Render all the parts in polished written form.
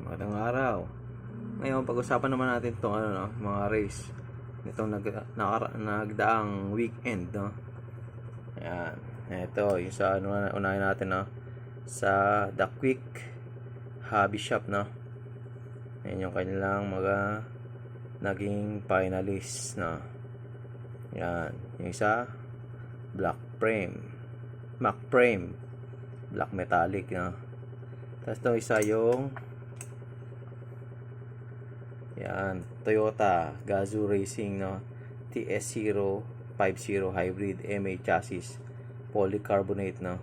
Magandang araw. Ngayon, pag-usapan naman natin itong mga race nitong nagdaang weekend, no? Ayan. Ito, yung sa unahin natin, no? Sa The Quick Hobby Shop, no? Ayan yung kanilang mga naging finalists, no? Ayan. Yung isa, Mac Frame, Black Metallic, no? Tapos ito isa yung yan, Toyota Gazoo Racing, no? TS050 Hybrid MA chassis, polycarbonate, no?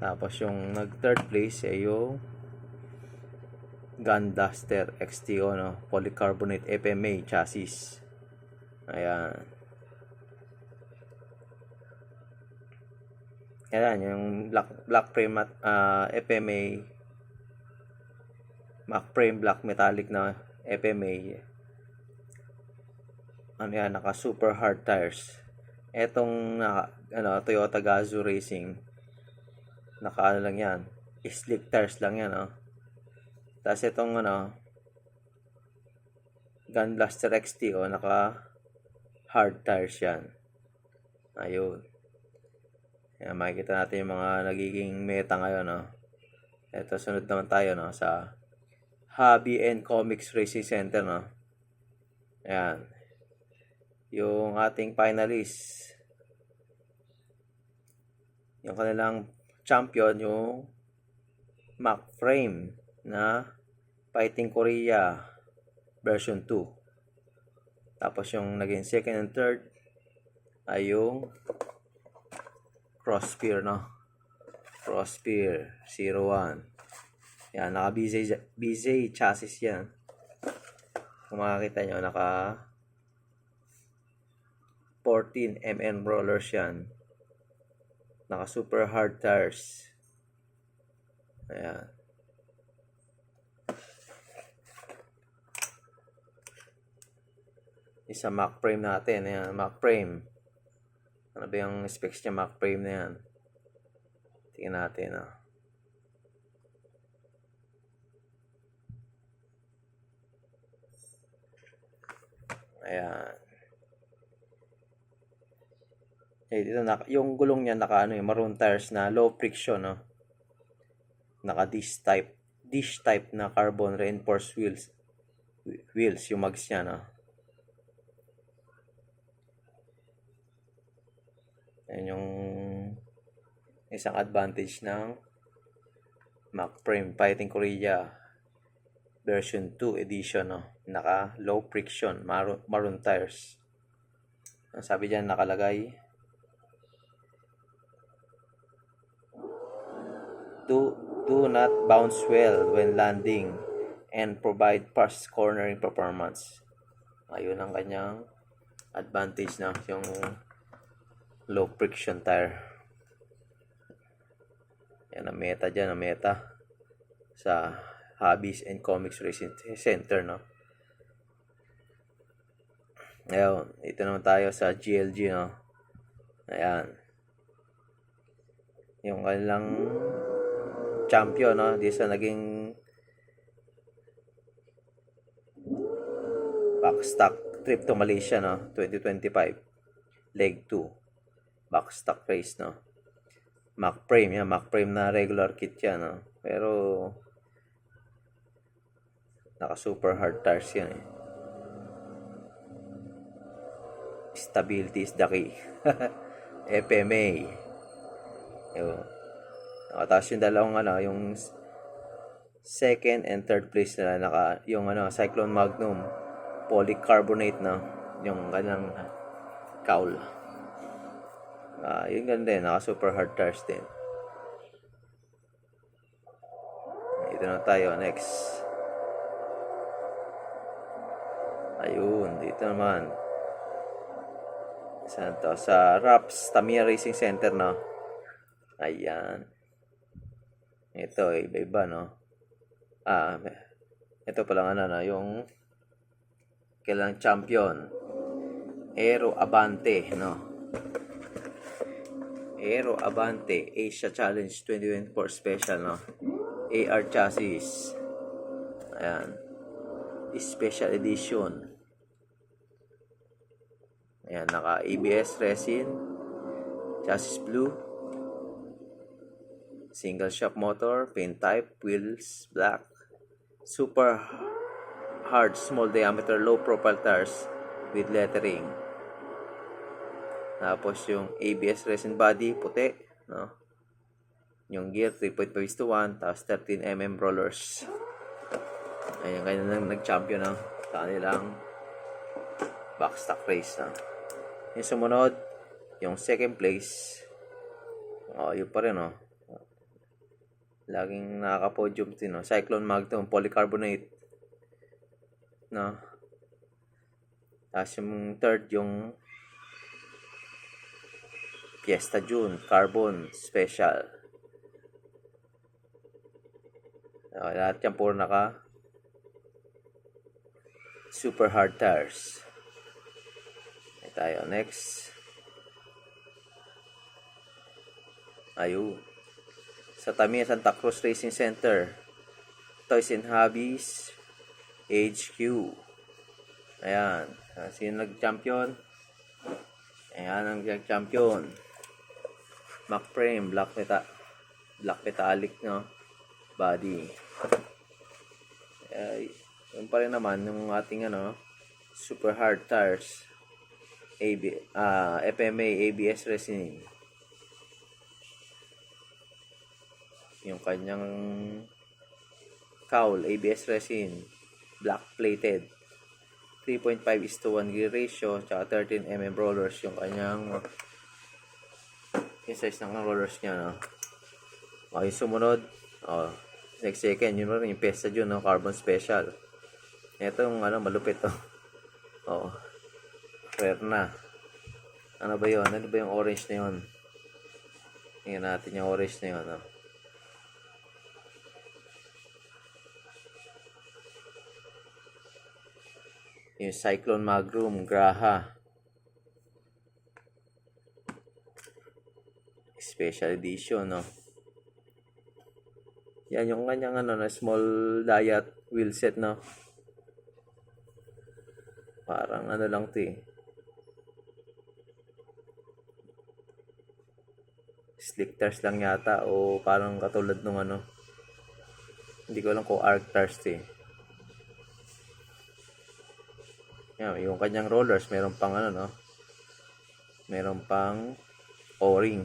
Tapos yung nag third place ay yung Gun Duster XTO, no? Polycarbonate FMA chassis. Ayan. Ayan, yung black frame FMA Mac Frame Black Metallic na FMA. Ano yan, naka super hard tires. Etong Toyota Gazoo Racing, naka lang yan, slick tires lang yan, oh. Tapos itong Gun Blaster XT, naka hard tires yan. Ayun. Yan, makikita natin yung mga nagiging meta ngayon, no. Ito, sunod naman tayo, no, sa Hobby and Comics Racing Center, no. Ayan. Yung ating finalists. Yung kanilang champion, yung Mac Frame na Fighting Korea version 2. Tapos yung naging second and third ay yung Crossfire, no. Crossfire 01. Yan, naka BZ chassis yan. Kung makakita nyo, naka 14mm rollers yan. Naka super hard tires. Ayan. Isa Mac Frame natin. Ayan, Mac Frame. Ano ba yung specs niya, Mac Frame na yan? Tingnan natin, Ayan. Dito yung gulong niya naka maroon tires na low friction, no. Naka dish type na carbon reinforced wheels yung mags niya, no. Yan yung isang advantage ng Mac Frame Fighting Korea version 2 edition, no. Naka low friction maroon tires. Ang sabi diyan nakalagay, do not bounce well when landing and provide fast cornering performance. Ayun ang kanyang advantage, na yung low friction tire. Yan ang meta dyan, sa Hobbies and Comics Racing Center, no. Ngayon, ito naman tayo sa GLG, no. Ayan. Yung kanilang champion, no, di sa naging backstock trip to Malaysia, no, 2025 leg 2 backstock race, no. Mac Frame na regular kit yan, no, pero naka super hard tires yan, Stability is the key. FMA. Yun. Tapos yung dalawang yung second and third place nila yung Cyclone Magnum polycarbonate, na yung kanyang cowl. Yun ganda din, naka super hard tires din. Ito na tayo next. Ayun, dito naman sa Raps Tamiya Racing Center, no. Ayan. Ito, iba-iba, no. Ito pa lang yung kailang champion, Aero Abante, no. Aero Abante Asia Challenge 2024 Special, no. AR chassis. Ayan. Special edition. Ayan, naka ABS resin. Chassis blue. Single shock motor. Paint type. Wheels black. Super hard small diameter low profile tires with lettering. Tapos yung ABS resin body puti, no? Yung gear 3.5:1, tapos 13mm rollers. Ayan, ganyan lang nag-champion ng sa kanilang backstock race, no? Yung sumunod, yung second place, yun pa rin, no? Laging nakaka-podium din, no? Cyclone Magnum polycarbonate, no? Tapos yung third, yung Fiesta June Carbon Special. Lahat yan puro naka super hard tires. Tayo next. Ayun. Sa Tamiya Santa Cruz Racing Center, Toys and Hobbies HQ. Ayan. Sino nag-champion? Ayan ang nag-champion. Mac frame, black metallic, no? Body. Yun pa rin naman yung ating super hard tires. FMA ABS resin. Yung kanyang cowl ABS resin, black plated, 3.5:1 gear ratio, tsaka 13mm rollers yung kanyang yung size ng rollers niya, no? Okay, sumunod, next second, yun rin yung Fiesta June, no? Carbon Special. Ito yung malupit, rare na. Ano ba yun? Ano ba yung orange na yun? Tingnan natin yung orange na yun, no? Yung Cyclone Magnum Graha Special Edition, no? Yan yung kanyang na small diet wheel set, no? Parang lang 'to eh. Slick tires lang yata o parang katulad nung hindi ko alam kung arc tires 'to eh. Yan, yung kanyang rollers meron pang no? Meron pang O-ring.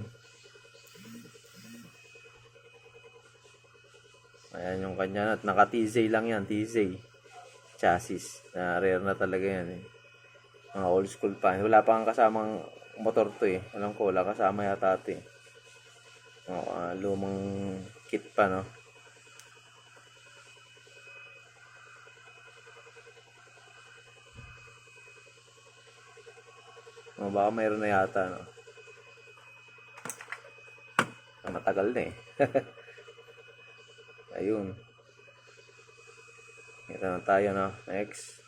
Ayan yung kanya, at naka TZ lang yan, TZ chassis. Rare na talaga yan eh. Mga old school pa. Wala pang kasamang motor to eh. Alam ko, wala kasama yata ito eh. Lumang kit pa, no? Baka mayroon na yata, no? Matagal na eh. Ayun. Ito na tayo, no? Next.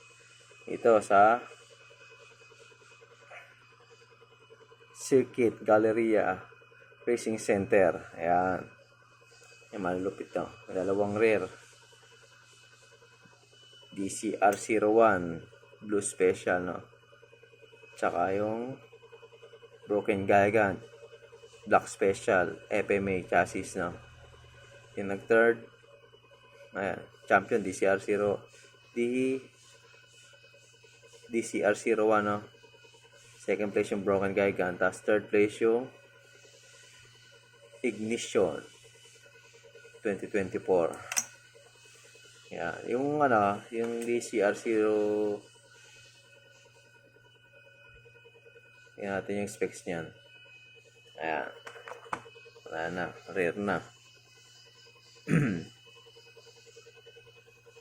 Ito sa Circuit Galleria Racing Center. Ayan. Yung malulupit to. Dalawang rare. DCR01 Blue Special, no? Tsaka yung Broken Gigant Black Special FMA chassis, no? Yung nag-third, ayan, champion DCR01, no? Second place yung Broken Gigant, tapos third place yung Ignition 2024. Yan, yung yung DCR0, yan natin yung specs niyan. Ayan, wala na, rare na.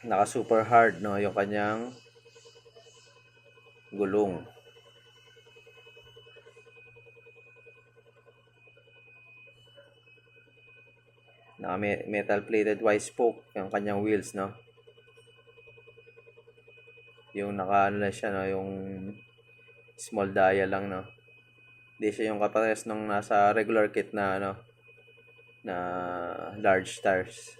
Naka super hard, no, yung kanyang gulong. Naka metal plated wide spoke yung kanyang wheels, no? Yung naka na siya, no, yung small dial lang, no? Hindi siya yung kapares nung nasa regular kit na na large tires.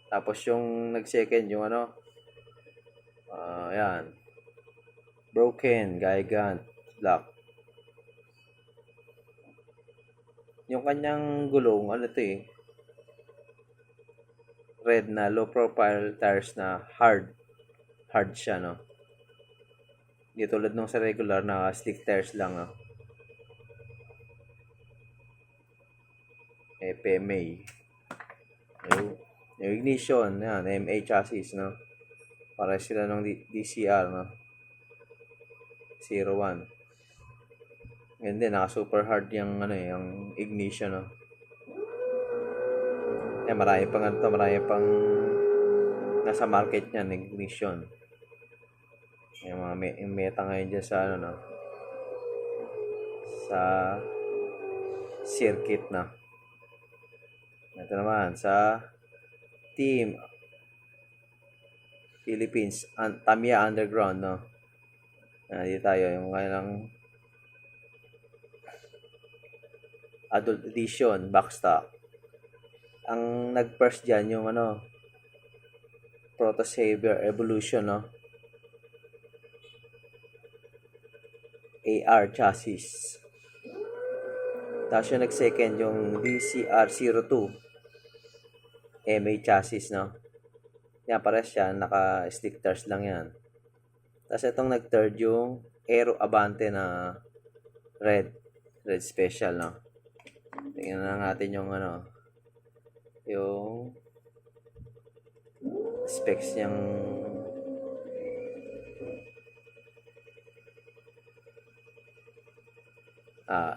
Tapos yung nag-second, yung ano, yan, broken, Gigant, black. Yung kanyang gulong, ano to eh, red na low profile tires na hard siya, no. Hindi tulad nung sa regular na slick tires lang, no. FMA. Yung ignition, yan, MA chassis, no. Para sila ng DCR, no. 01. Yan din, naka super hard yung ano eh, yung ignition, no. Yan, marami pang nasa market niyan, ignition. Yung mga yung meta ngayon dyan sa ano, no, sa circuit na. Ito naman sa Team Philippines Tamiya Underground, no. Dito tayo yung kailang adult edition backstock. Ang nag-first dyan yung ano, Proto Savior Evolution, no. AR chassis. Tapos yung nag-second yung DCR02 MA chassis, no. Yan, pares yan, naka-stick tires lang yan. Tapos itong nag-third yung Aero Abante na red special, no. Tingnan na natin yung ano, yung specs niyang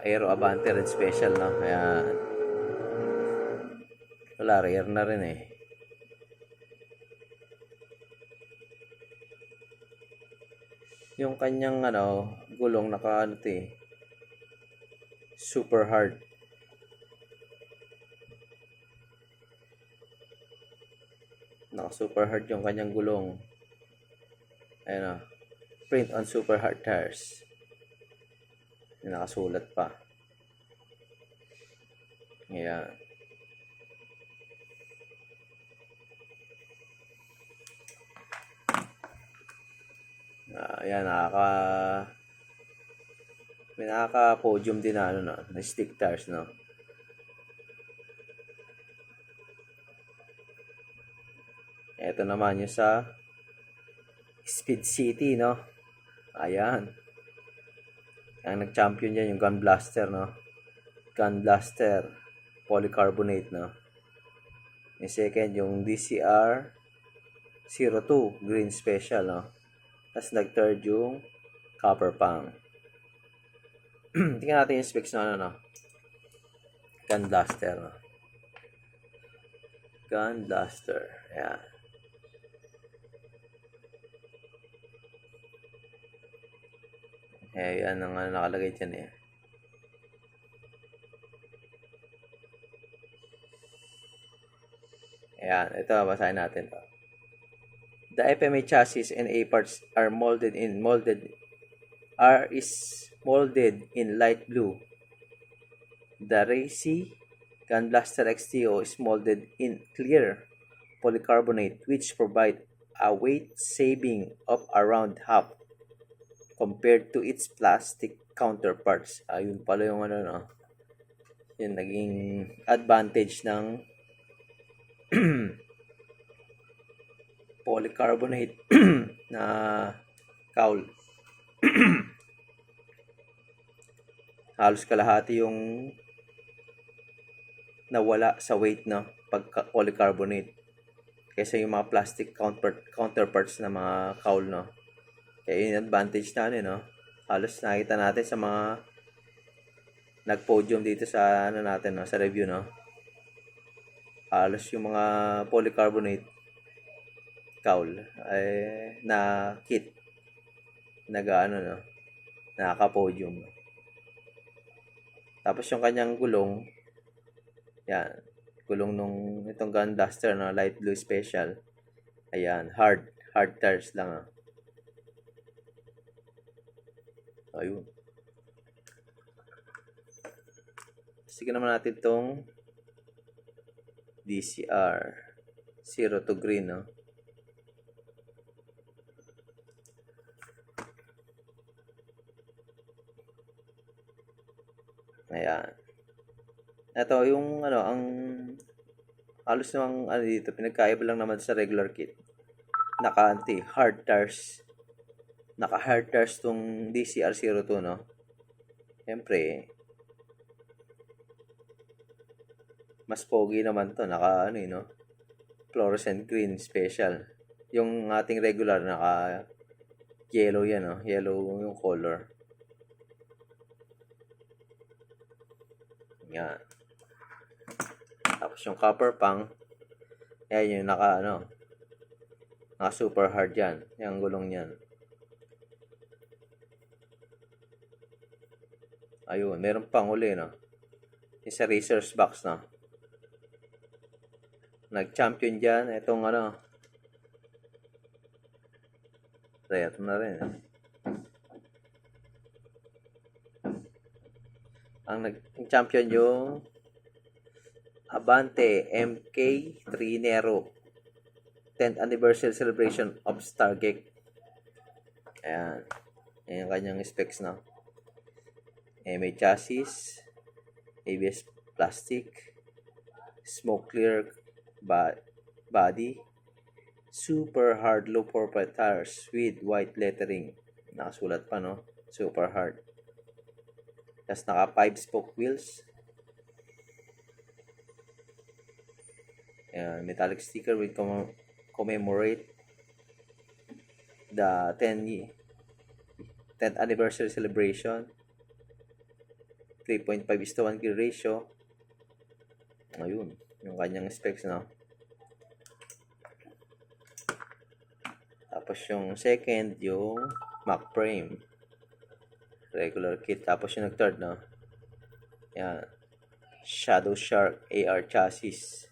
Aero Abante red special, no. Kaya wala, rare na rin eh. Yung kanyang ano, gulong naka ano to eh, super hard. Naka super hard yung kanyang gulong. Ayun, print on super hard tires. Nakasulat pa. Ayan. Ayan, may nakaka-podium din na ano, no, na stick tires, no. Ito naman yung sa Speed City, no. Ayan. Ang nag-champion dyan yung Gun Blaster, no. Gun Blaster polycarbonate, no. Yung second yung DCR 02 green special, no. Tapos nag-third yung copper pang. Tingnan natin yung specs na ano, no. Gun Blaster, no. Gun Blaster. Ayan. Yan ang ano nakalagay dyan eh. Ayan, ito basahin natin to. The FMA chassis and A parts are molded in light blue. The Racy Gun Blaster XTO is molded in clear polycarbonate, which provide a weight saving of around half compared to its plastic counterparts. Ayun pala yung ano, no. Yung naging advantage ng polycarbonate na cowl. Halos kalahati yung nawala sa weight, no, pagka polycarbonate kaysa yung mga plastic counterparts na mga cowl, no. Kaya yung advantage na ano, no. Halos nakita natin sa mga nag-podium dito sa ano natin, no, sa review, no. Halos yung mga polycarbonate cowl ay na kit nag-ano, no, nakaka-podium. Tapos yung kanyang gulong, yan, gulong nung itong Gun Blaster na light blue special, ayan, hard tires lang, ayun. Sige naman natin itong DCR 0 to green, no? Ayan. Ito yung ano, ang halos namang ano dito, pinagkaiba lang naman sa regular kit. Hard tires. Naka-hard tires tong DCR02, no? Siyempre, mas pogi naman to. Naka, ano no? Fluorescent green special. Yung ating regular, naka yellow yan, no? Yellow yung color. Yan. Tapos yung copper pang, yan yung naka super hard yan. Yung gulong yan. Ayun, meron pang uli, no? Yung sa racer's box, no? Nag-champion dyan. Itong ito na rin. Ang nag-champion yung Abante MK3 Nero 10th anniversary celebration of Stargate. Ayan. Ayan yung kanyang specs, no? May chassis, ABS plastic, smoke clear body, super hard low profile tires with white lettering. Nakasulat pa, no? Super hard. Tapos naka 5-spoke wheels. Ayan, metallic sticker with commemorate the 10th anniversary celebration. 3.5:1 gear ratio. Ayun, yung kanyang specs, no? Tapos yung second, yung Mac frame. Regular kit. Tapos yung third, no? Yan. Shadow Shark AR chassis.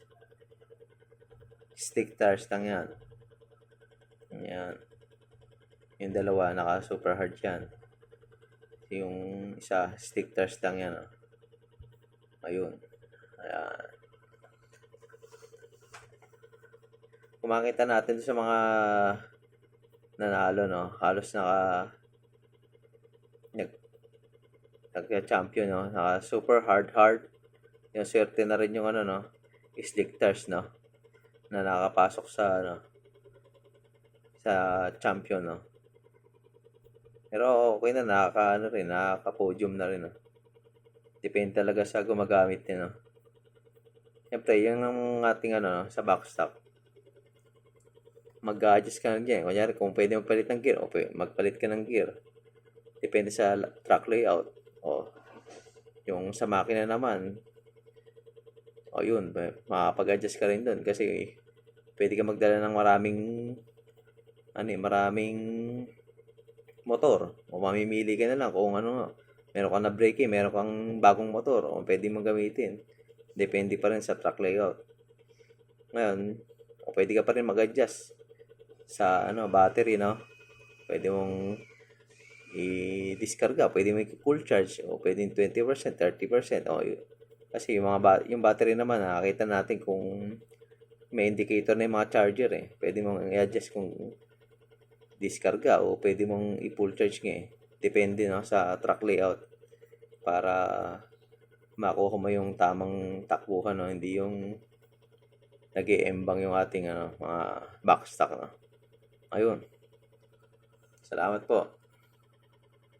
Stick tires lang yan. Yan. Yung dalawa, naka super hard yan. Yung isa, stick tires lang yan, no? Ayun. Ayan. Kung makita natin sa mga nanalo, no? Halos nagka-champion, no? Naka super hard. Yung swerte na rin yung no? Slick tires, no? Na nakapasok sa sa champion, no? Pero okay na, nakaka-podium na rin, no? Depende talaga sa gumagamit niya, no? Siyempre, yung ang ating sa backstock, mag-adjust ka lang dyan. Kunyari, kung pwede magpalit ng gear, magpalit ka ng gear. Depende sa track layout. O, yung sa makina naman, yun, makapag-adjust ka rin dun. Kasi, pwede ka magdala ng maraming motor. O mamimili ka na lang kung meron ka na brake, meron kang bagong motor, o pwede mong gamitin. Depende pa rin sa track layout. Ngayon, pwede ka pa rin mag-adjust sa battery, no? Pwede mong i-discarga, pwede mong full charge, o pwede 20%, 30%. Kasi yung battery naman, nakakita natin kung may indicator na yung mga charger, Pwede mong i-adjust kung discarga o pwede mong i-full charge nga, Depende, no, sa track layout para makuha mo yung tamang takbuhan, no? Hindi yung nag-iembang yung ating mga backstock, no? Ayun. Salamat po.